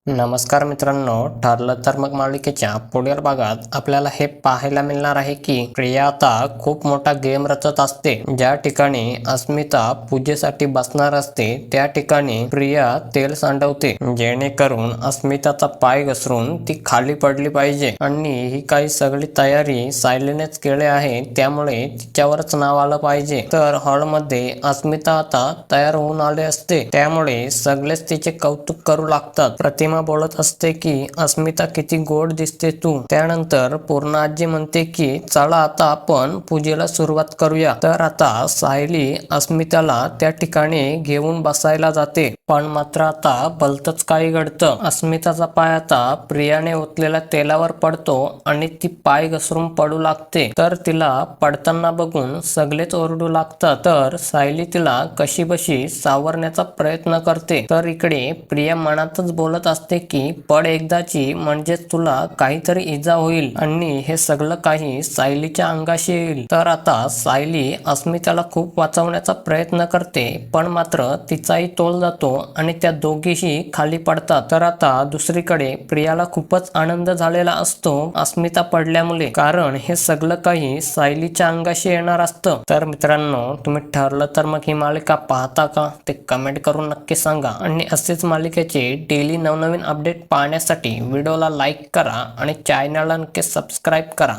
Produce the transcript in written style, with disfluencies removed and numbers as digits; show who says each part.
Speaker 1: नमस्कार मित्रांनो, ठरलं तर मग मालिकेच्या पुढील भागात आपल्याला हे पाहायला मिळणार आहे की प्रिया आता खूप मोठा गेम रचत असते. ज्या ठिकाणी अस्मिता पूजेसाठी बसणार असते त्या ठिकाणी प्रिया तेल सांडवते, जेणेकरून अस्मिताचा पाय घसरून ती खाली पडली पाहिजे. आणि ही काही सगळी तयारी सायलीनेच केली आहे, त्यामुळे तिच्यावरच नाव आलं पाहिजे. तर हॉलमध्ये अस्मिता आता तयार होऊन आले असते, त्यामुळे सगळेच तिचे कौतुक करू लागतात. प्रतिमा बोलत असते की अस्मिता किती गोड दिसते तू. त्यानंतर पूर्ण आजी म्हणते की चला आता आपण पूजेला सुरुवात करूया. तर आता सायली अस्मिताला त्या ठिकाणी घेऊन बसायला जाते, पण मात्र आता भलतंच काही घडतं. अस्मिताचा पाय आता प्रियाने ओतलेल्या तेलावर पडतो आणि ती पाय घसरून पडू लागते. तर तिला पडताना बघून सगळेच ओरडू लागतात. तर सायली तिला कशीबशी सावरण्याचा प्रयत्न करते. तर इकडे प्रिया मनातच बोलत असते की पड एकदाची, म्हणजे तुला काहीतरी इजा होईल आणि हे सगळं काही सायलीच्या अंगाशी येईल. तर आता सायली अस्मिताला खूप वाचवण्याचा प्रयत्न करते, पण मात्र तिचाही तोल जातो आणि त्या दोघीही खाली पडतात. तर आता दुसरीकडे प्रियाला खूपच आनंद झालेला असतो अस्मिता पडल्यामुळे, कारण हे सगळं काही सायलीच्या अंगाशी येणार असतं. तर मित्रांनो, तुम्ही ठरलं तर मग ही मालिका पाहता का ते कमेंट करून नक्की सांगा. आणि असेच मालिकेचे डेली नवनवीन अपडेट पाहण्यासाठी व्हिडिओला लाईक करा आणि चॅनलला नक्की सबस्क्राईब करा.